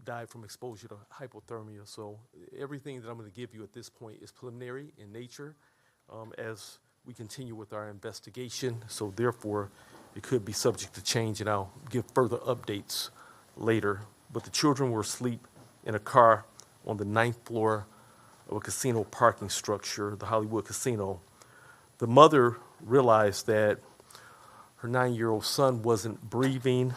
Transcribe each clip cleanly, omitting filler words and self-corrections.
died from exposure to hypothermia. So everything that I'm going to give you at this point is preliminary in nature as we continue with our investigation. So therefore, it could be subject to change, and I'll give further updates later. But the children were asleep in a car on the 9th floor of a casino parking structure, the Hollywood Casino. The mother realized that her 9-year-old son wasn't breathing.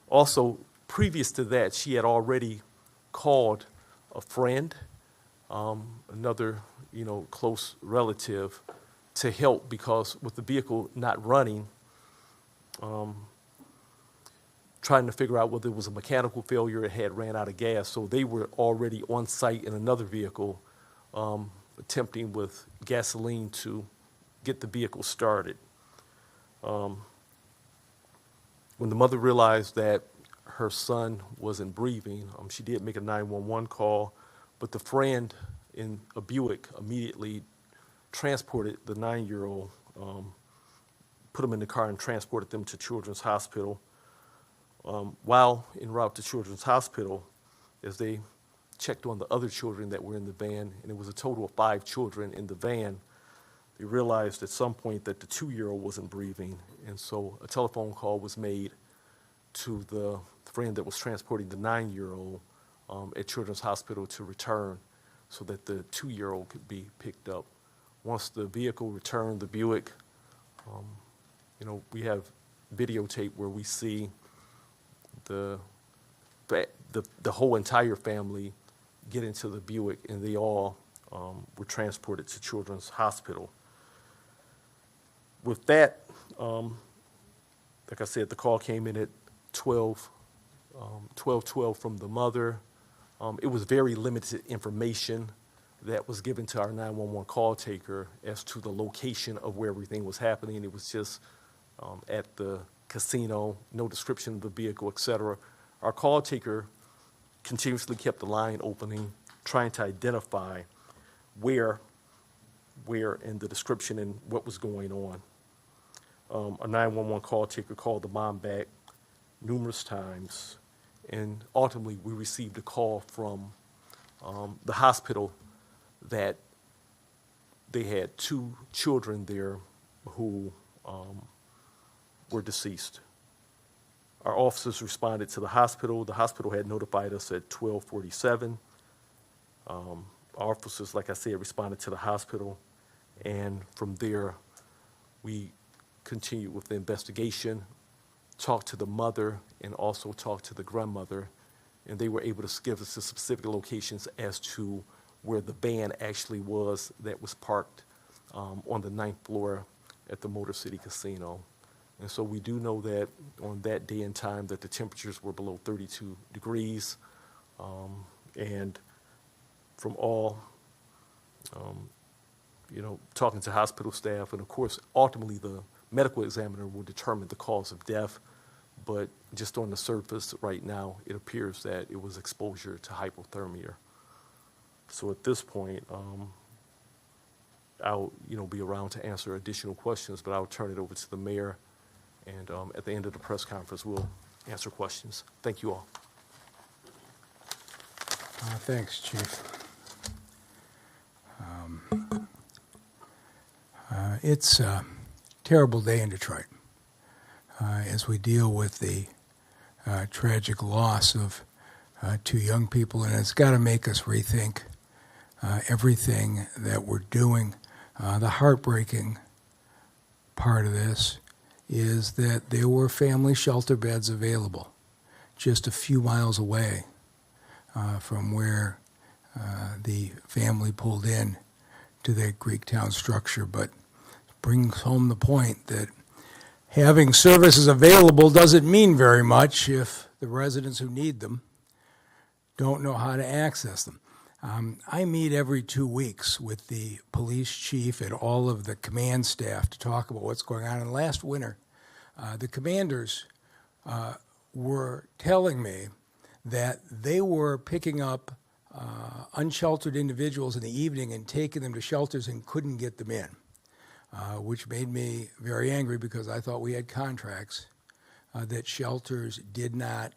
Also, previous to that, she had already called a friend, another, close relative, to help because with the vehicle not running, trying to figure out whether it was a mechanical failure, it had ran out of gas. So they were already on site in another vehicle, attempting with gasoline to get the vehicle started. When the mother realized that her son wasn't breathing, she did make a 911 call, but the friend in a Buick immediately transported the 9-year-old, put him in the car and transported them to Children's Hospital. While en route to Children's Hospital, as they checked on the other children that were in the van, and it was a total of 5 children in the van, they realized at some point that the 2-year-old wasn't breathing, and so a telephone call was made to the friend that was transporting the 9-year-old at Children's Hospital to return so that the 2-year-old could be picked up. Once the vehicle returned, the Buick, we have videotape where we see the whole entire family get into the Buick, and they all were transported to Children's Hospital. With that, like I said, the call came in at 12:12 from the mother. It was very limited information that was given to our 911 call taker as to the location of where everything was happening. It was just at the casino, no description of the vehicle, et cetera. Our call taker continuously kept the line opening, trying to identify where in the description and what was going on. A 911 call taker called the mom back numerous times, and ultimately we received a call from the hospital that they had 2 children there who were deceased. Our officers responded to the hospital. The hospital had notified us at 12:47. Our officers, like I said, responded to the hospital, and from there we continued with the investigation, talked to the mother, and also talked to the grandmother, and they were able to give us the specific locations as to where the van actually was that was parked on the 9th floor at the Motor City Casino. And so we do know that on that day and time that the temperatures were below 32 degrees, and from all, talking to hospital staff, and of course, ultimately the medical examiner will determine the cause of death, but just on the surface right now, it appears that it was exposure to hypothermia. So at this point, I'll be around to answer additional questions, but I'll turn it over to the mayor, and at the end of the press conference, we'll answer questions. Thank you all. Thanks, Chief. It's a terrible day in Detroit as we deal with the tragic loss of 2 young people, and it's got to make us rethink everything that we're doing. The heartbreaking part of this is that there were family shelter beds available just a few miles away from where the family pulled in to that Greektown structure, but brings home the point that having services available doesn't mean very much if the residents who need them don't know how to access them. I meet every 2 weeks with the police chief and all of the command staff to talk about what's going on. And last winter, the commanders were telling me that they were picking up unsheltered individuals in the evening and taking them to shelters and couldn't get them in, which made me very angry because I thought we had contracts that shelters did not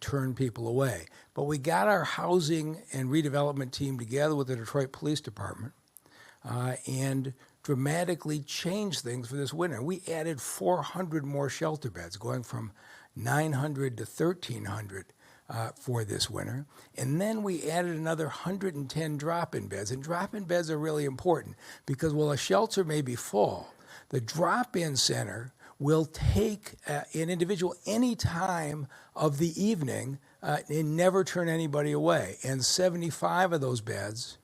turn people away. But we got our housing and redevelopment team together with the Detroit Police Department and dramatically changed things for this winter. We added 400 more shelter beds, going from 900 to 1,300 for this winter. And then we added another 110 drop-in beds. And drop-in beds are really important because while a shelter may be full, the drop-in center will take an individual any time of the evening and never turn anybody away. And 75 of those beds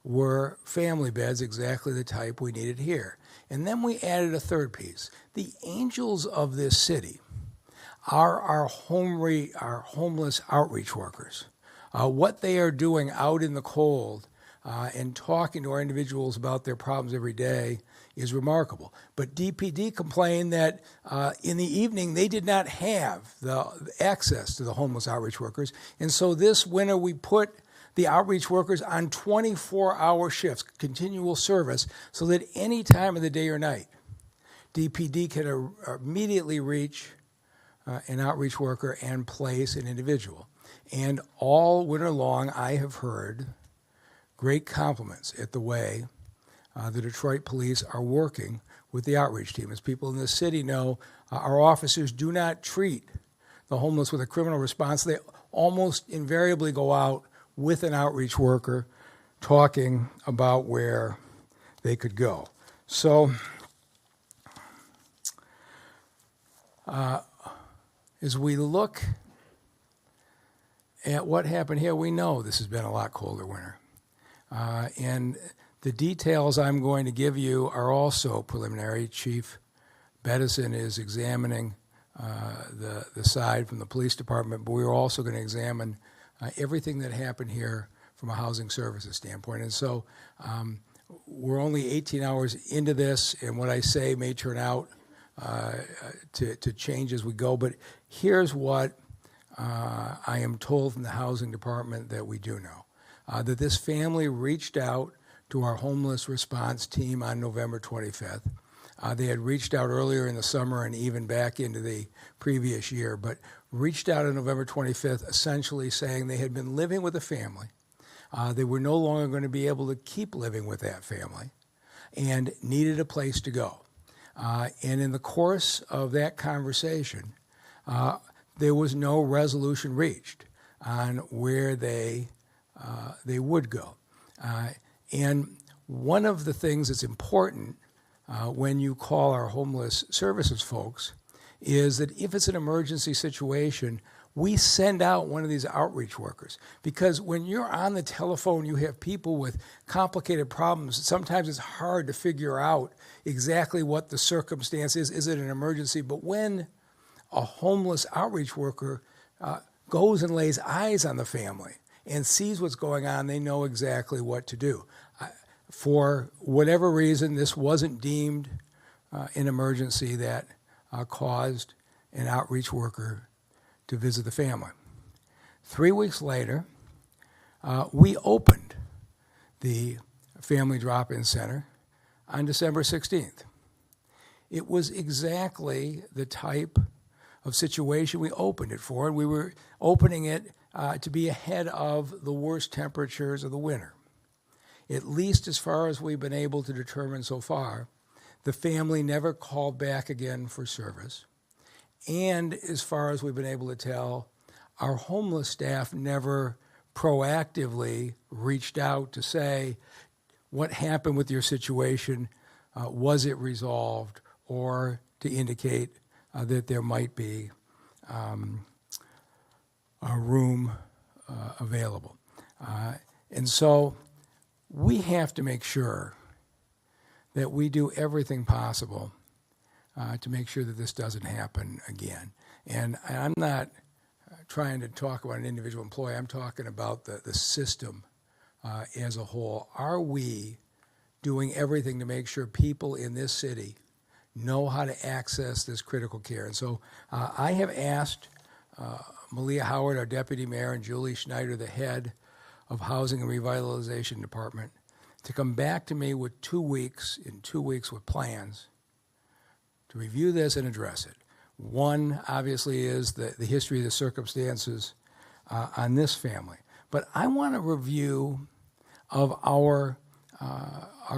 were family beds, exactly the type we needed here. And then we added a third piece. The angels of this city are our homeless outreach workers. What they are doing out in the cold and talking to our individuals about their problems every day is remarkable. But DPD complained that in the evening they did not have the access to the homeless outreach workers. And so this winter we put the outreach workers on 24-hour shifts, continual service, so that any time of the day or night, DPD can immediately reach an outreach worker and place an individual. And all winter long, I have heard great compliments at the way the Detroit police are working with the outreach team. As people in the city know, our officers do not treat the homeless with a criminal response. They almost invariably go out with an outreach worker talking about where they could go. So as we look at what happened here, we know this has been a lot colder winter. And the details I'm going to give you are also preliminary. Chief Bettison is examining the side from the police department, but we're also going to examine everything that happened here from a housing services standpoint. And so we're only 18 hours into this, and what I say may turn out to change as we go. But here's what I am told from the housing department that we do know. That this family reached out to our homeless response team on November 25th. They had reached out earlier in the summer and even back into the previous year, but reached out on November 25th essentially saying they had been living with a family. They were no longer going to be able to keep living with that family and needed a place to go. And in the course of that conversation, there was no resolution reached on where they would go. And one of the things that's important when you call our homeless services folks is that if it's an emergency situation, we send out one of these outreach workers. Because when you're on the telephone, you have people with complicated problems. Sometimes it's hard to figure out exactly what the circumstance is. Is it an emergency? But when a homeless outreach worker goes and lays eyes on the family and sees what's going on, they know exactly what to do. For whatever reason, this wasn't deemed an emergency that caused an outreach worker to visit the family. 3 weeks later, we opened the Family Drop-In Center on December 16th. It was exactly the type of situation we opened it for, and we were opening it to be ahead of the worst temperatures of the winter. At least as far as we've been able to determine so far, the family never called back again for service. And as far as we've been able to tell, our homeless staff never proactively reached out to say, what happened with your situation? Was it resolved? Or to indicate that there might be a room available. And so we have to make sure that we do everything possible to make sure that this doesn't happen again. And I'm not trying to talk about an individual employee. I'm talking about the system as a whole. Are we doing everything to make sure people in this city know how to access this critical care? And so I have asked Malia Howard, our deputy mayor, and Julie Schneider, the head of Housing and Revitalization Department, to come back to me with 2 weeks with plans to review this and address it. One, obviously, is the history of the circumstances on this family. But I want a review of our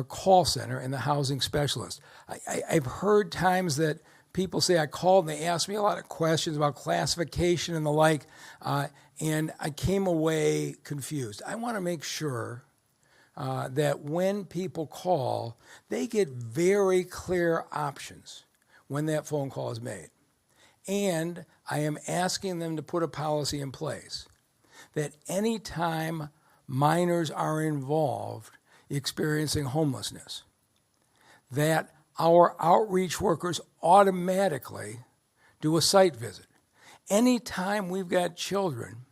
call center and the housing specialist. I've heard times that people say I called and they asked me a lot of questions about classification and the like, and I came away confused. I want to make sure that when people call, they get very clear options when that phone call is made. And I am asking them to put a policy in place that any time minors are involved experiencing homelessness, that our outreach workers automatically do a site visit. Anytime we've got children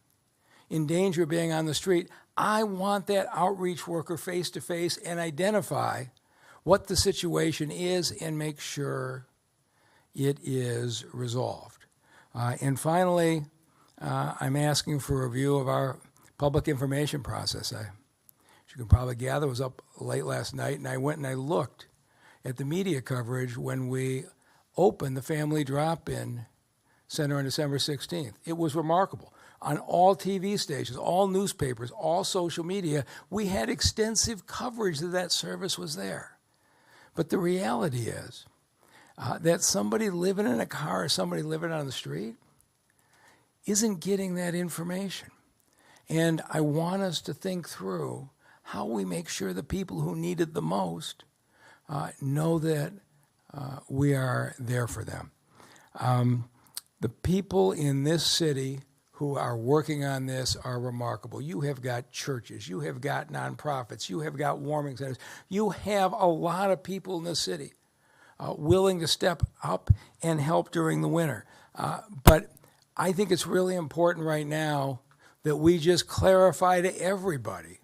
in danger of being on the street, I want that outreach worker face to face and identify what the situation is and make sure it is resolved. And finally, I'm asking for a review of our public information process. As you can probably gather, I was up late last night and I went and I looked at the media coverage when we opened the Family Drop-In Center on December 16th. It was remarkable. On all TV stations, all newspapers, all social media, we had extensive coverage that that service was there. But the reality is that somebody living in a car or somebody living on the street isn't getting that information. And I want us to think through how we make sure the people who need it the most know that we are there for them. The people in this city who are working on this are remarkable. You have got churches, you have got nonprofits, you have got warming centers. You have a lot of people in this city willing to step up and help during the winter. But I think it's really important right now that we just clarify to everybody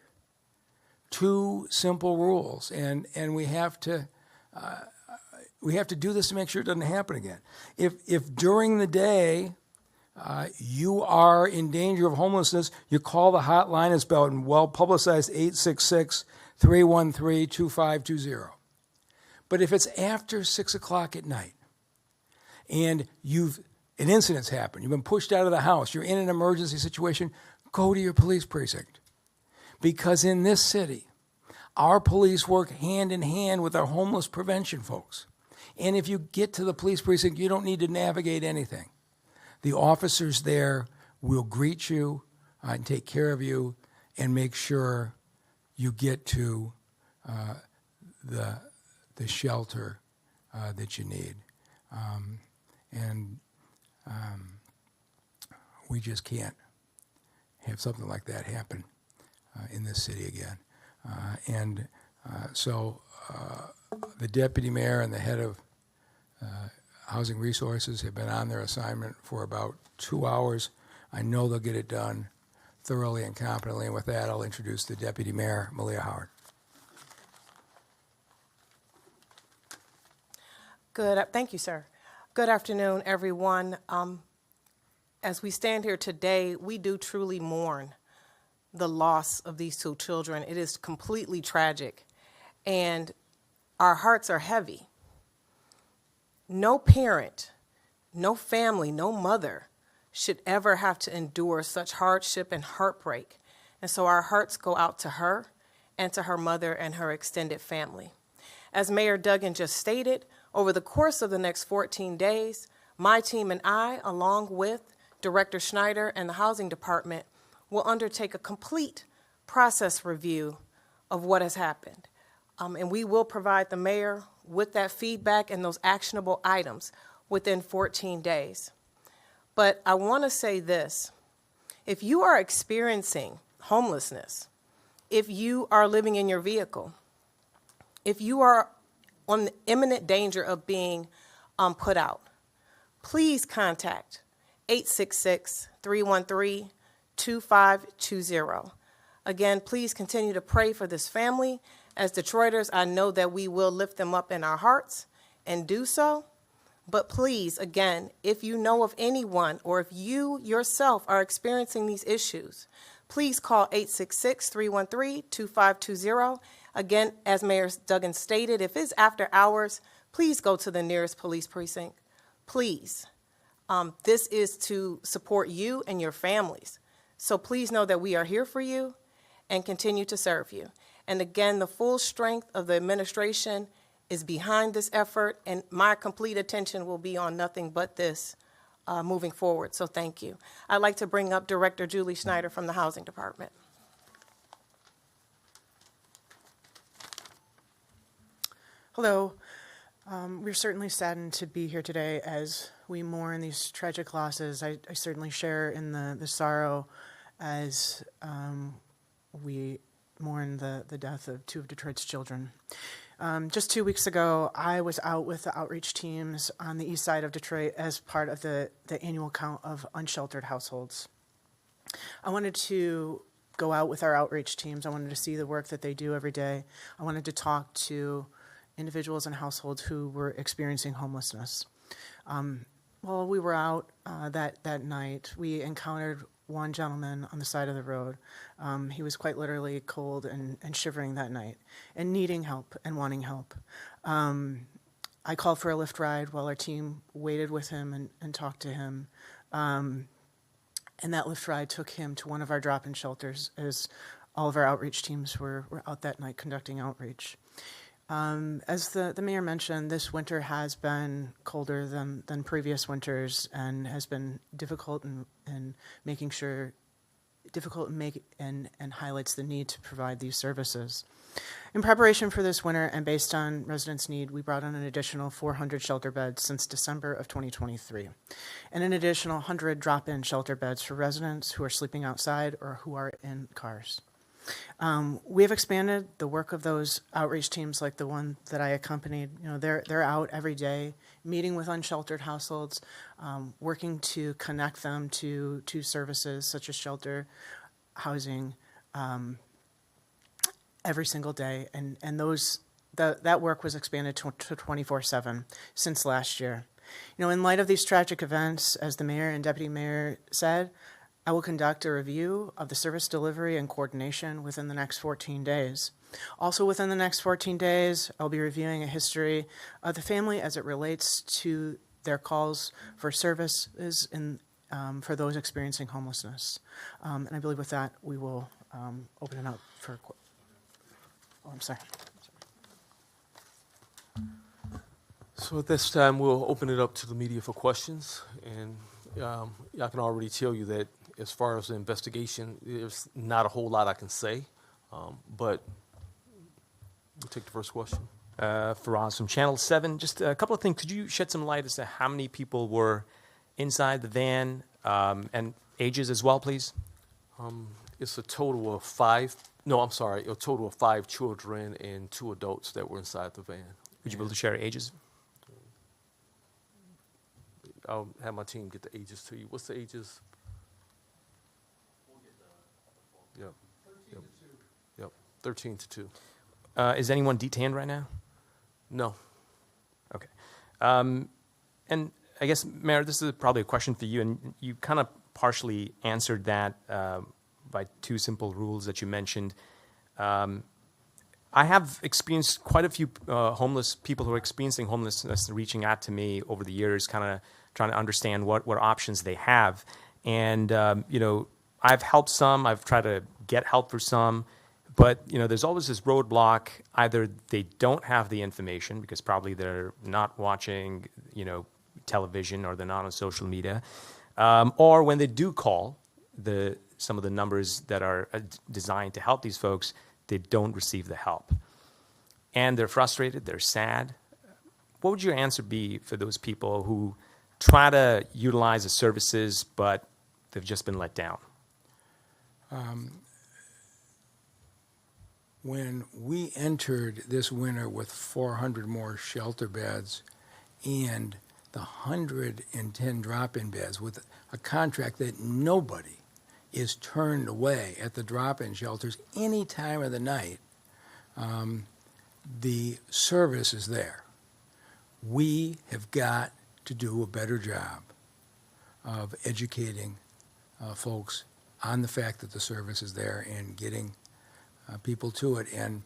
two simple rules, and we have to do this to make sure it doesn't happen again. If during the day you are in danger of homelessness, you call the hotline. It's about well-publicized 866-313-2520. But if it's after 6 o'clock at night and an incident's happened, you've been pushed out of the house, you're in an emergency situation, go to your police precinct. Because in this city, our police work hand in hand with our homeless prevention folks. And if you get to the police precinct, you don't need to navigate anything. The officers there will greet you and take care of you and make sure you get to the shelter that you need. We just can't have something like that happen in this city again. So the deputy mayor and the head of Housing Resources have been on their assignment for about 2 hours. I know they'll get it done thoroughly and competently. And with that, I'll introduce the deputy mayor, Malia Howard. Thank you, sir. Good afternoon, everyone. As we stand here today, we do truly mourn the loss of these two children. It is completely tragic, and our hearts are heavy. No parent, no family, no mother should ever have to endure such hardship and heartbreak. And so our hearts go out to her and to her mother and her extended family. As Mayor Duggan just stated, over the course of the next 14 days, my team and I, along with Director Schneider and the Housing Department, will undertake a complete process review of what has happened. And we will provide the mayor with that feedback and those actionable items within 14 days. But I want to say this. If you are experiencing homelessness, if you are living in your vehicle, if you are on the imminent danger of being put out, please contact 866-313-2520. Again, please continue to pray for this family. As Detroiters, I know that we will lift them up in our hearts and do so. But please, again, if you know of anyone or if you yourself are experiencing these issues, please call 866-313-2520. Again, as Mayor Duggan stated, if it's after hours, please go to the nearest police precinct. Please. This is to support you and your families. So please know that we are here for you and continue to serve you. And again, the full strength of the administration is behind this effort, and my complete attention will be on nothing but this moving forward. So thank you. I'd like to bring up Director Julie Schneider from the Housing Department. Hello. We're certainly saddened to be here today as we mourn these tragic losses. I certainly share in the sorrow as we mourn the death of two of Detroit's children. Just 2 weeks ago, I was out with the outreach teams on the east side of Detroit as part of the annual count of unsheltered households. I wanted to go out with our outreach teams. I wanted to see the work that they do every day. I wanted to talk to individuals and households who were experiencing homelessness. While we were out that night, we encountered one gentleman on the side of the road. He was quite literally cold and shivering that night and needing help and wanting help. I called for a Lyft ride while our team waited with him and talked to him. And that Lyft ride took him to one of our drop-in shelters as all of our outreach teams were out that night conducting outreach. As the mayor mentioned, this winter has been colder than previous winters and has been difficult and highlights the need to provide these services. In preparation for this winter and based on residents' need, we brought on an additional 400 shelter beds since December of 2023, and an additional 100 drop-in shelter beds for residents who are sleeping outside or who are in cars. We have expanded the work of those outreach teams like the one that I accompanied. You know, they're out every day, meeting with unsheltered households, working to connect them to services such as shelter, housing, every single day. And that work was expanded to 24/7 since last year. You know, in light of these tragic events, as the mayor and deputy mayor said, I will conduct a review of the service delivery and coordination within the next 14 days. Also within the next 14 days, I'll be reviewing a history of the family as it relates to their calls for services for those experiencing homelessness. And I believe with that, we will open it up for, I'm sorry. So at this time, we'll open it up to the media for questions. And I can already tell you that as far as the investigation, there's not a whole lot I can say, but we'll take the first question. Faraz from Channel 7. Just a couple of things. Could you shed some light as to how many people were inside the van and ages as well, please? It's a total of a total of 5 children and 2 adults that were inside the van. Would you be able to share ages? I'll have my team get the ages to you. What's the ages? Yep. 13 to 2. Is anyone detained right now? No. Okay. And I guess, Mayor, this is probably a question for you, and you kind of partially answered that by 2 simple rules that you mentioned. I have experienced quite a few homeless people who are experiencing homelessness reaching out to me over the years, kind of trying to understand what options they have. And, I've helped some. I've tried to get help for some. But, there's always this roadblock. Either they don't have the information because probably they're not watching, television or they're not on social media. Or when they do call some of the numbers that are designed to help these folks, they don't receive the help. And they're frustrated, they're sad. What would your answer be for those people who try to utilize the services, but they've just been let down? When we entered this winter with 400 more shelter beds and the 110 drop-in beds with a contract that nobody is turned away at the drop-in shelters any time of the night, the service is there. We have got to do a better job of educating folks on the fact that the service is there and getting people to it. And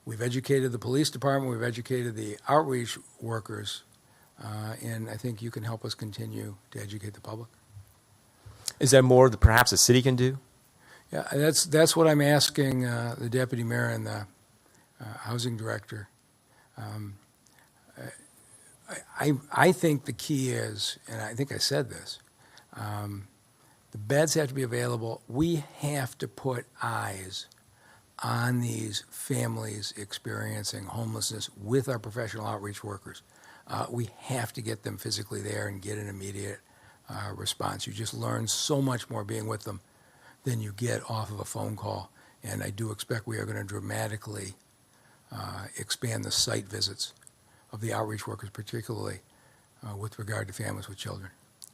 we've educated the police department, we've educated the outreach workers and I think you can help us continue to educate the public. Is there more that perhaps the city can do? Yeah, that's what I'm asking the deputy mayor and the housing director. I think the key is, and I think I said this, the beds have to be available. We have to put eyes on these families experiencing homelessness with our professional outreach workers. We have to get them physically there and get an immediate response. You just learn so much more being with them than you get off of a phone call. And I do expect we are going to dramatically expand the site visits of the outreach workers, particularly with regard to families with children.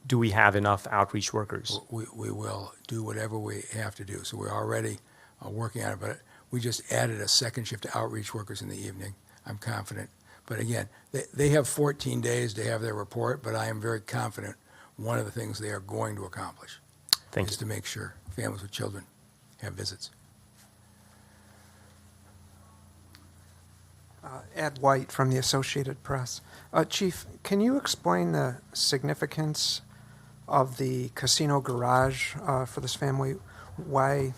Do we have enough outreach workers? We will do whatever we have to do. So we're already working on it, but we just added a second shift to outreach workers in the evening. I'm confident. But again, they have 14 days to have their report, but I am very confident one of the things they are going to accomplish Thank is you. to make sure families with children have visits. Ed White from the Associated Press. Chief, can you explain the significance of the casino garage for this family? Why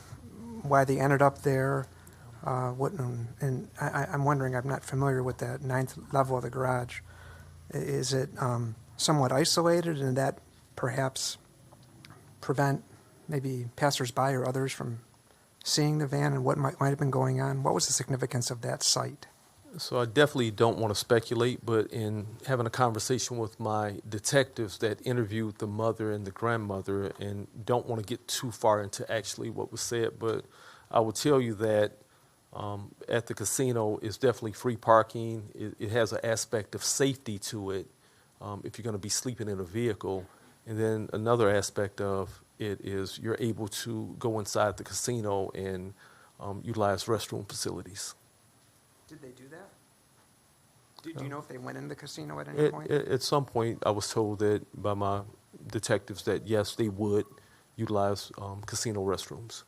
they ended up there? And I'm wondering, I'm not familiar with that 9th level of the garage. Is it somewhat isolated, and that perhaps prevent maybe passersby or others from seeing the van and what might have been going on? What was the significance of that site? So I definitely don't want to speculate, but in having a conversation with my detectives that interviewed the mother and the grandmother, and don't want to get too far into actually what was said, but I will tell you that at the casino is definitely free parking. It has an aspect of safety to it if you're going to be sleeping in a vehicle. And then another aspect of it is you're able to go inside the casino and utilize restroom facilities. Did they do that? Do you know if they went in the casino at any point? At some point, I was told that by my detectives that yes, they would utilize casino restrooms.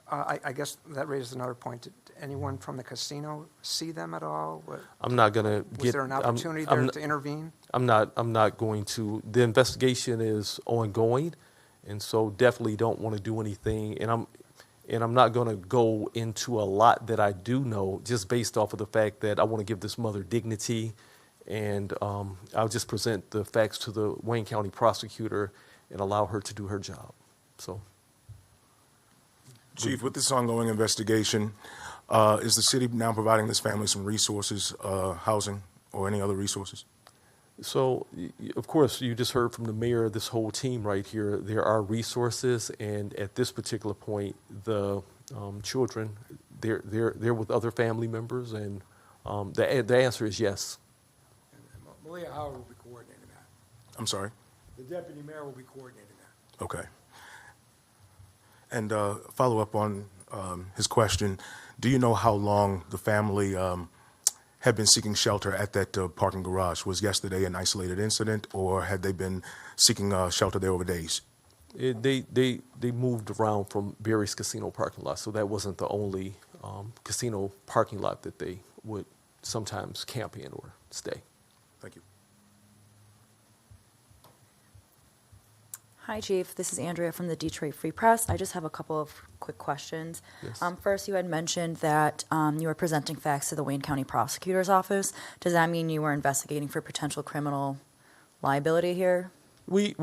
I guess that raises another point. Did anyone from the casino see them at all? I'm not going to get. Was there an opportunity there to intervene? I'm not going to. The investigation is ongoing, and so definitely don't want to do anything. And I'm not going to go into a lot that I do know, just based off of the fact that I want to give this mother dignity, and I'll just present the facts to the Wayne County prosecutor and allow her to do her job. So. Chief, with this ongoing investigation, is the city now providing this family some resources, housing, or any other resources? So, of course, you just heard from the mayor, this whole team right here, there are resources, and at this particular point, the children, they're with other family members, and the answer is yes. And Malia Howard will be coordinating that. I'm sorry? The deputy mayor will be coordinating that. Okay. And follow up on his question, do you know how long the family had been seeking shelter at that parking garage? Was yesterday an isolated incident, or had they been seeking shelter there over days? They moved around from various casino parking lots, so that wasn't the only casino parking lot that they would sometimes camp in or stay. Thank you. Hi, Chief. This is Andrea from the Detroit Free Press. I just have a couple of quick questions. Yes. First, you had mentioned that you were presenting facts to the Wayne County Prosecutor's Office. Does that mean you were investigating for potential criminal liability here? We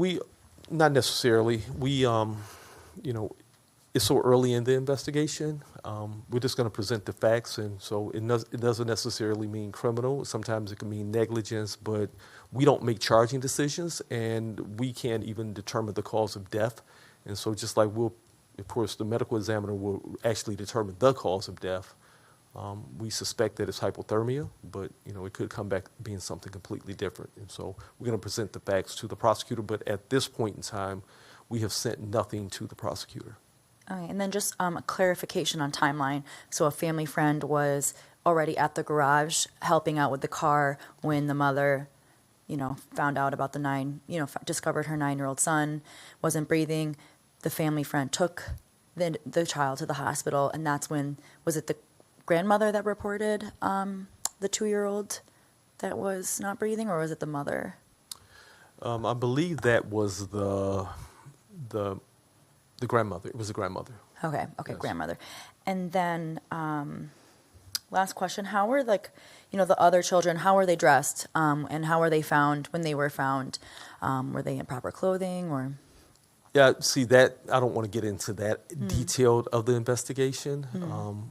not necessarily. We it's so early in the investigation. We're just going to present the facts, and so it doesn't necessarily mean criminal. Sometimes it can mean negligence, but we don't make charging decisions, and we can't even determine the cause of death. And so just like of course, the medical examiner will actually determine the cause of death. We suspect that it's hypothermia, but it could come back being something completely different. And so we're going to present the facts to the prosecutor, but at this point in time, we have sent nothing to the prosecutor. All right, and then just a clarification on timeline. So a family friend was already at the garage helping out with the car when the mother, found out about discovered her 9-year-old son wasn't breathing. The family friend took the child to the hospital, and that's when, was it the grandmother that reported the 2-year-old that was not breathing, or was it the mother? I believe that was the grandmother. It was the grandmother. Okay, Yes. grandmother. And then, last question, how were the other children, how were they dressed? And how were they found when they were found? Were they in proper clothing or? Yeah, see that, I don't want to get into that detailed of the investigation,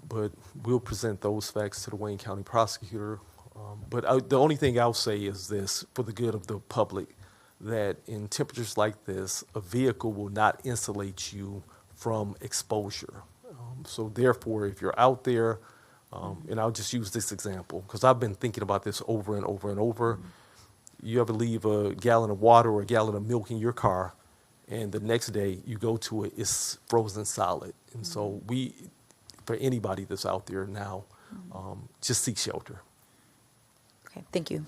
but we'll present those facts to the Wayne County prosecutor. The only thing I'll say is this, for the good of the public, that in temperatures like this, a vehicle will not insulate you from exposure. So therefore, if you're out there, and I'll just use this example, because I've been thinking about this over and over and over. You ever leave a gallon of water or a gallon of milk in your car, and the next day you go to it, it's frozen solid. And so for anybody that's out there now, just seek shelter. Okay, thank you.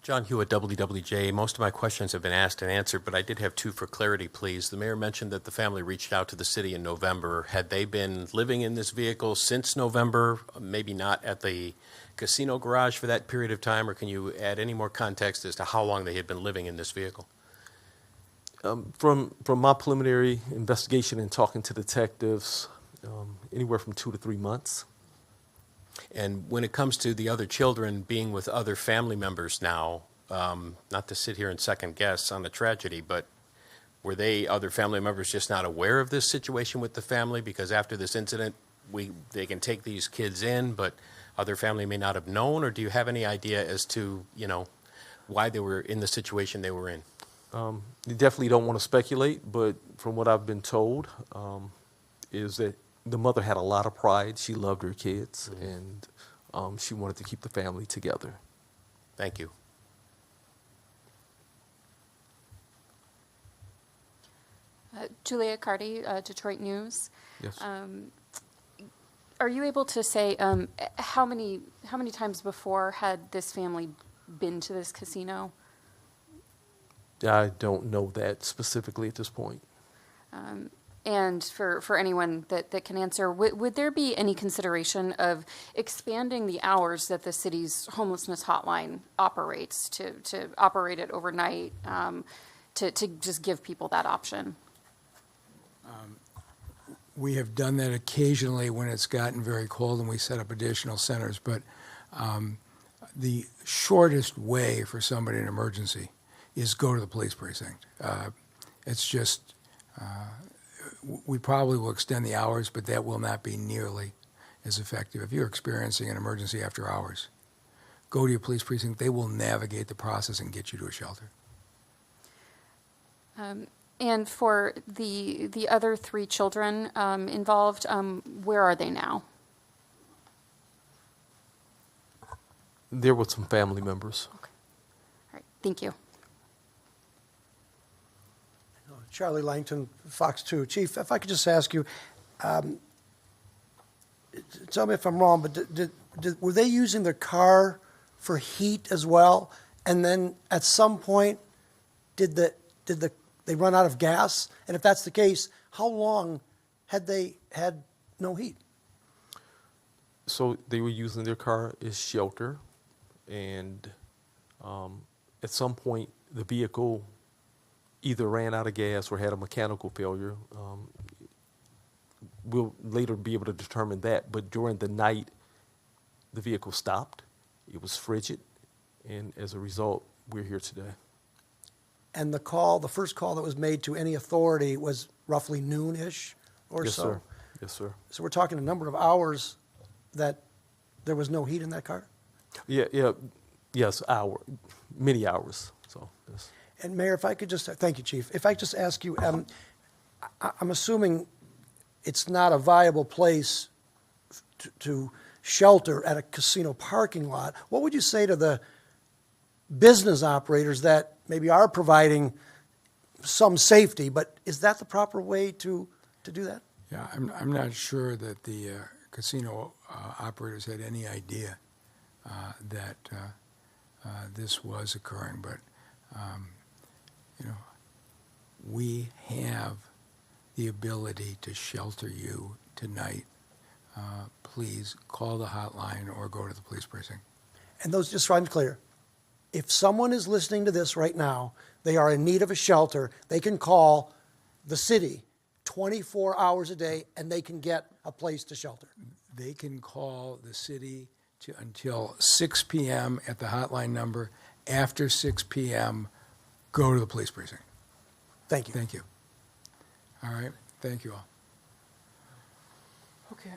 John Hewitt, WWJ. Most of my questions have been asked and answered, but I did have two for clarity, please. The mayor mentioned that the family reached out to the city in November. Had they been living in this vehicle since November, maybe not at the casino garage for that period of time, or can you add any more context as to how long they had been living in this vehicle? From my preliminary investigation and talking to detectives, anywhere from 2 to 3 months. And when it comes to the other children being with other family members now, not to sit here and second guess on the tragedy, but were they other family members just not aware of this situation with the family? Because after this incident, they can take these kids in, but other family may not have known, or do you have any idea as to, why they were in the situation they were in? You definitely don't want to speculate, but from what I've been told, is that the mother had a lot of pride. She loved her kids, and she wanted to keep the family together. Thank you. Julia Cardi, Detroit News. Yes. Are you able to say how many times before had this family been to this casino? I don't know that specifically at this point. And for anyone that can answer, would there be any consideration of expanding the hours that the city's homelessness hotline operates to operate it overnight, to just give people that option? We have done that occasionally when it's gotten very cold and we set up additional centers, but the shortest way for somebody in emergency is go to the police precinct. It's just, we probably will extend the hours, but that will not be nearly as effective. If you're experiencing an emergency after hours, go to your police precinct. They will navigate the process and get you to a shelter. And for the other 3 children involved, where are they now? There were some family members. Okay. All right. Thank you. Charlie Langton, Fox 2. Chief, if I could just ask you, tell me if I'm wrong, but were they using their car for heat as well? And then at some point, did they run out of gas? And if that's the case, how long had they had no heat? So they were using their car as shelter, and at some point the vehicle either ran out of gas or had a mechanical failure. We'll later be able to determine that, but during the night the vehicle stopped. It was frigid, and as a result, we're here today. And the first call that was made to any authority was roughly noon-ish or Yes, so? sir. Yes, sir. So we're talking a number of hours that there was no heat in that car? Yes, many hours. So, yes. And Mayor, if I could just, thank you, Chief. If I could just ask you, I'm assuming it's not a viable place to shelter at a casino parking lot. What would you say to the business operators that maybe are providing some safety, but is that the proper way to do that? Yeah, I'm not sure that the casino operators had any idea that this was occurring, but we have the ability to shelter you tonight. Please call the hotline or go to the police precinct. And those, just so I'm clear, If someone is listening to this right now, they are in need of a shelter, they can call the city 24 hours a day and they can get a place to shelter. They can call the city until 6 p.m. at the hotline number. After 6 p.m., go to the police precinct. Thank you. Thank you. All right. Thank you all. Okay.